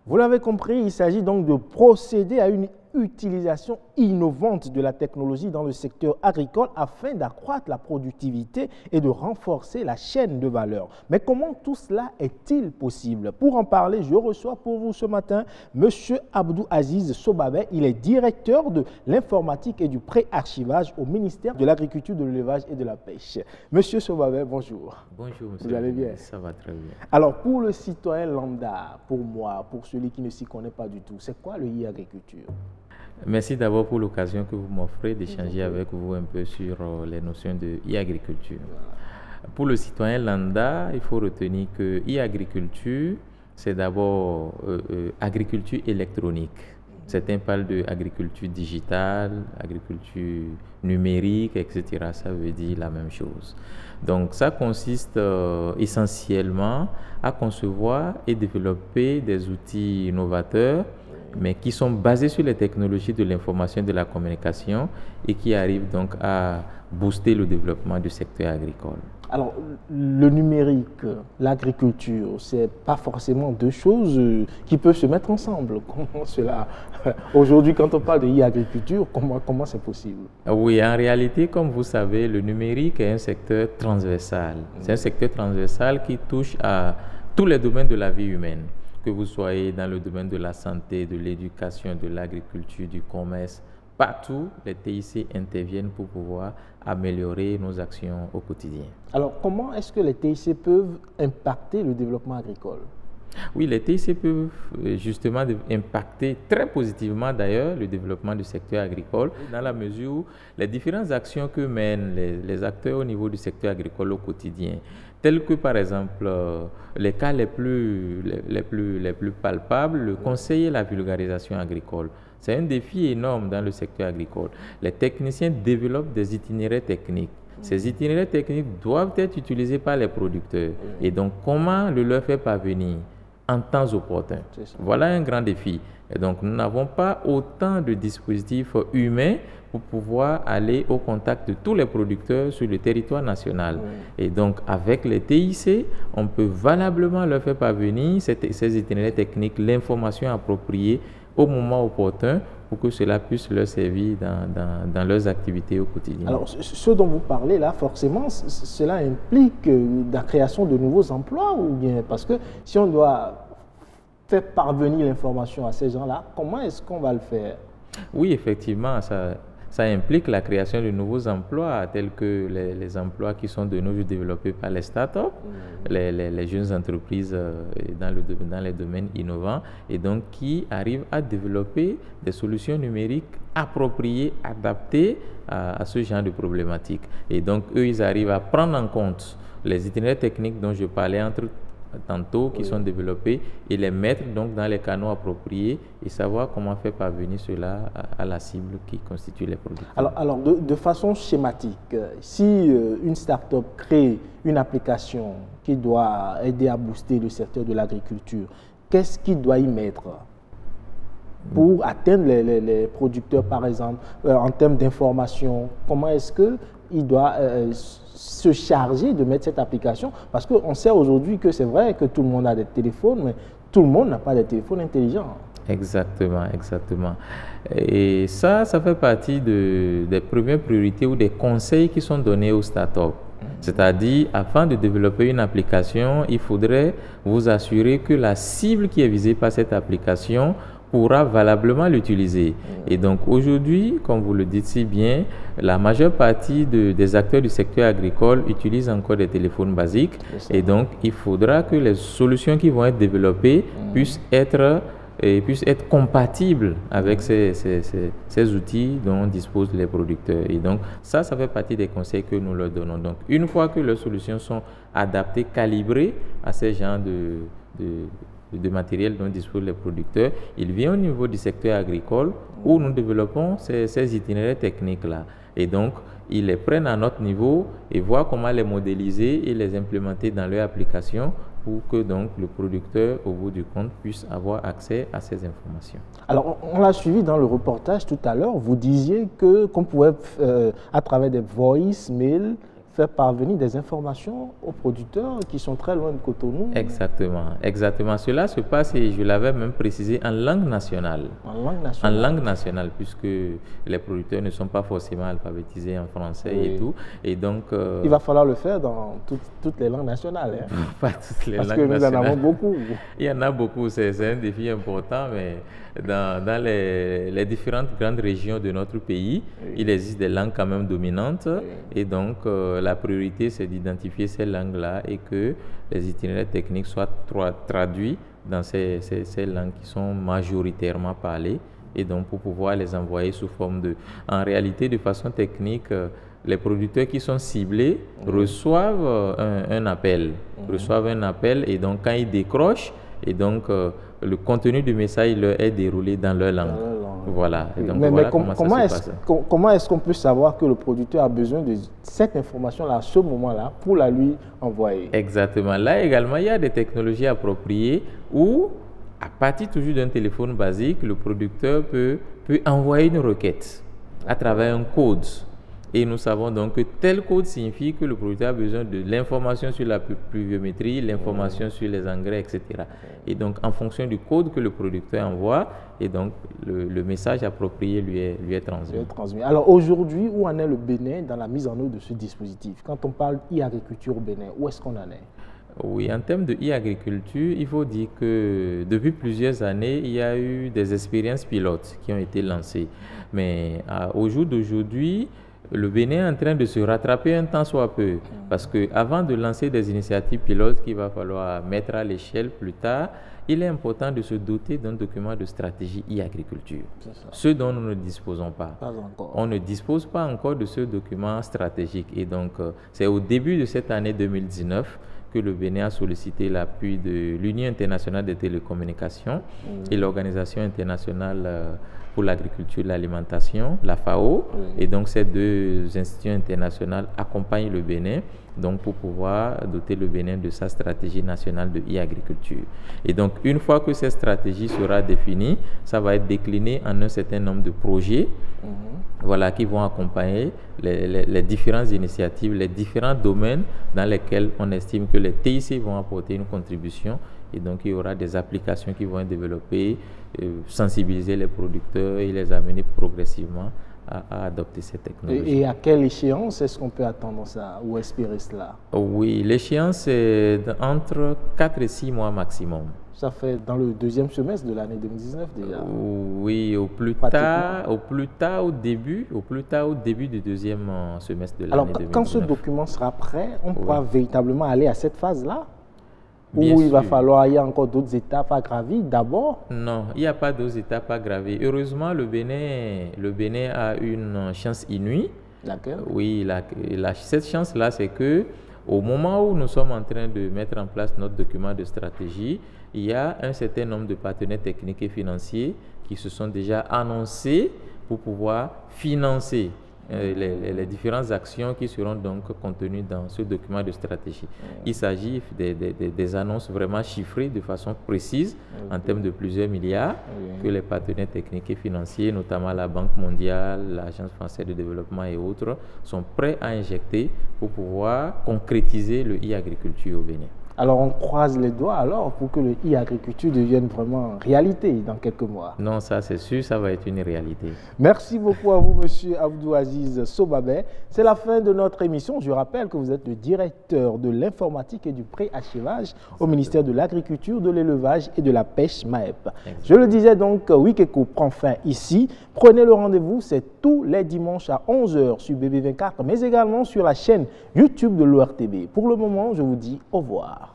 Vous l'avez compris, il s'agit donc de procéder à une utilisation innovante de la technologie dans le secteur agricole afin d'accroître la productivité et de renforcer la chaîne de valeur. Mais comment tout cela est-il possible? Pour en parler, je reçois pour vous ce matin M. Abdou Aziz Sobabé. Il est directeur de l'informatique et du pré-archivage au ministère de l'Agriculture, de l'Élevage et de la Pêche. Monsieur Sobabé, bonjour. Bonjour, monsieur. Vous allez bien? Ça va très bien. Alors, pour le citoyen lambda, pour moi, pour celui qui ne s'y connaît pas du tout, c'est quoi le e-agriculture? Merci d'abord pour l'occasion que vous m'offrez d'échanger avec vous un peu sur les notions de e-agriculture. Pour le citoyen lambda, il faut retenir que e-agriculture, c'est d'abord agriculture électronique. Certains parlent d'agriculture digitale, agriculture numérique, etc. Ça veut dire la même chose. Donc ça consiste essentiellement à concevoir et développer des outils innovateurs mais qui sont basés sur les technologies de l'information et de la communication et qui arrivent donc à booster le développement du secteur agricole. Alors, le numérique, l'agriculture, ce n'est pas forcément deux choses qui peuvent se mettre ensemble. Comment cela? Aujourd'hui, quand on parle de e-agriculture, comment c'est possible? Oui, en réalité, comme vous savez, le numérique est un secteur transversal. C'est un secteur transversal qui touche à tous les domaines de la vie humaine. Que vous soyez dans le domaine de la santé, de l'éducation, de l'agriculture, du commerce, partout, les TIC interviennent pour pouvoir améliorer nos actions au quotidien. Alors, comment est-ce que les TIC peuvent impacter le développement agricole? Oui, les TIC peuvent justement impacter très positivement d'ailleurs le développement du secteur agricole dans la mesure où les différentes actions que mènent les acteurs au niveau du secteur agricole au quotidien, tels que par exemple les cas les plus palpables, le conseil et la vulgarisation agricole. C'est un défi énorme dans le secteur agricole. Les techniciens développent des itinéraires techniques. Ces itinéraires techniques doivent être utilisés par les producteurs. Et donc, comment le leur faire parvenir en temps opportun? Voilà un grand défi. Et donc, nous n'avons pas autant de dispositifs humains pour pouvoir aller au contact de tous les producteurs sur le territoire national. Et donc, avec les TIC, on peut valablement leur faire parvenir ces itinéraires techniques, l'information appropriée au moment opportun pour que cela puisse leur servir dans leurs activités au quotidien. Alors, ce dont vous parlez là, forcément, cela implique la création de nouveaux emplois ou bien parce que si on doit faire parvenir l'information à ces gens-là, comment est-ce qu'on va le faire? Oui, effectivement, ça implique la création de nouveaux emplois, tels que les emplois qui sont de nos jours développés par les startups, les jeunes entreprises dans les domaines innovants, et donc qui arrivent à développer des solutions numériques appropriées, adaptées à ce genre de problématiques. Et donc, eux, ils arrivent à prendre en compte les itinéraires techniques dont je parlais tantôt, qui sont développés, et les mettre donc dans les canaux appropriés et savoir comment faire parvenir cela à la cible qui constitue les produits. Alors de façon schématique, si une start-up crée une application qui doit aider à booster le secteur de l'agriculture, qu'est-ce qu'il doit y mettre pour atteindre les producteurs, par exemple, en termes d'information? Comment est-ce qu'il doit se charger de mettre cette application? Parce qu'on sait aujourd'hui que c'est vrai que tout le monde a des téléphones, mais tout le monde n'a pas des téléphones intelligents. Exactement, exactement. Et ça fait partie des premières priorités ou des conseils qui sont donnés aux startups. C'est-à-dire, afin de développer une application, il faudrait vous assurer que la cible qui est visée par cette application pourra valablement l'utiliser. Et donc aujourd'hui, comme vous le dites si bien, la majeure partie des acteurs du secteur agricole utilisent encore des téléphones basiques. Et donc, il faudra que les solutions qui vont être développées puissent être compatibles avec ces outils dont disposent les producteurs. Et donc, ça fait partie des conseils que nous leur donnons. Donc, une fois que leurs solutions sont adaptées, calibrées à ces genres de matériel dont disposent les producteurs, il vient au niveau du secteur agricole où nous développons ces itinéraires techniques-là. Et donc, ils les prennent à notre niveau et voient comment les modéliser et les implémenter dans leur application pour que donc le producteur, au bout du compte, puisse avoir accès à ces informations. Alors, on l'a suivi dans le reportage tout à l'heure, vous disiez qu'on pouvait, à travers des voice mails, faire parvenir des informations aux producteurs qui sont très loin de Cotonou. Exactement, exactement. Cela se passe, et je l'avais même précisé, en langue nationale. En langue nationale. En langue nationale, puisque les producteurs ne sont pas forcément alphabétisés en français et tout. Et donc, il va falloir le faire dans toutes les langues nationales. Hein. Pas toutes les Parce langues que nous nationales. en avons beaucoup. Il y en a beaucoup, c'est un défi important, mais dans les différentes grandes régions de notre pays, il existe des langues quand même dominantes. Et donc, la priorité, c'est d'identifier ces langues-là et que les itinéraires techniques soient traduits dans ces langues qui sont majoritairement parlées, et donc pour pouvoir les envoyer sous forme En réalité, de façon technique, les producteurs qui sont ciblés reçoivent un appel. Et donc quand ils décrochent, et donc le contenu du message leur est déroulé dans leur langue. Voilà. Et donc, mais comment est-ce qu'on peut savoir que le producteur a besoin de cette information-là à ce moment-là pour la lui envoyer? Exactement. Là également, il y a des technologies appropriées où, à partir toujours d'un téléphone basique, le producteur peut envoyer une requête à travers un code. Et nous savons donc que tel code signifie que le producteur a besoin de l'information sur la pluviométrie, l'information sur les engrais, etc. Et donc, en fonction du code que le producteur envoie, et donc le message approprié lui est transmis. Alors aujourd'hui, où en est le Bénin dans la mise en œuvre de ce dispositif? Quand on parle e-agriculture au Bénin, où est-ce qu'on en est? Oui, en termes de e-agriculture, il faut dire que depuis plusieurs années, il y a eu des expériences pilotes qui ont été lancées. Mais au jour d'aujourd'hui, le Bénin est en train de se rattraper un temps soit peu. Parce qu'avant de lancer des initiatives pilotes qu'il va falloir mettre à l'échelle plus tard, il est important de se doter d'un document de stratégie e-agriculture. Ce dont nous ne disposons pas. On ne dispose pas encore de ce document stratégique. Et donc, c'est au début de cette année 2019 que le Bénin a sollicité l'appui de l'Union internationale des télécommunications et l'Organisation internationale pour l'agriculture et l'alimentation, la FAO. Et donc, ces deux institutions internationales accompagnent le Bénin donc pour pouvoir doter le Bénin de sa stratégie nationale de e-agriculture. Et donc, une fois que cette stratégie sera définie, ça va être décliné en un certain nombre de projets voilà, qui vont accompagner les différentes initiatives, les différents domaines dans lesquels on estime que les TIC vont apporter une contribution. Et donc, il y aura des applications qui vont être développées, sensibiliser les producteurs et les amener progressivement à adopter ces technologies. Et à quelle échéance est-ce qu'on peut attendre ça ou espérer cela? Oui, l'échéance est entre 4 et 6 mois maximum. Ça fait dans le deuxième semestre de l'année 2019 déjà? Oui, au plus tard au début du deuxième semestre de l'année 2019. Alors, quand ce document sera prêt, on pourra véritablement aller à cette phase-là? Ou il va falloir, il y a encore d'autres étapes à gravir d'abord? Non, il n'y a pas d'autres étapes à gravir. Heureusement, le Bénin a une chance inouïe. Laquelle? Oui, cette chance-là, c'est que au moment où nous sommes en train de mettre en place notre document de stratégie, il y a un certain nombre de partenaires techniques et financiers qui se sont déjà annoncés pour pouvoir financer les différentes actions qui seront donc contenues dans ce document de stratégie. Il s'agit des annonces vraiment chiffrées de façon précise en termes de plusieurs milliards que les partenaires techniques et financiers, notamment la Banque mondiale, l'Agence française de développement et autres, sont prêts à injecter pour pouvoir concrétiser le e-agriculture au Bénin. Alors on croise les doigts alors pour que le e-agriculture devienne vraiment réalité dans quelques mois. Non, ça c'est sûr, ça va être une réalité. Merci beaucoup à vous, Monsieur Abdou Aziz Sobabé. C'est la fin de notre émission. Je rappelle que vous êtes le directeur de l'informatique et du pré-achevage au ministère de l'Agriculture, de l'Élevage et de la Pêche MAEP. Je le disais donc, Wikeko prend fin ici. Prenez le rendez-vous, c'est tous les dimanches à 11 h sur BB24, mais également sur la chaîne YouTube de l'ORTB. Pour le moment, je vous dis au revoir.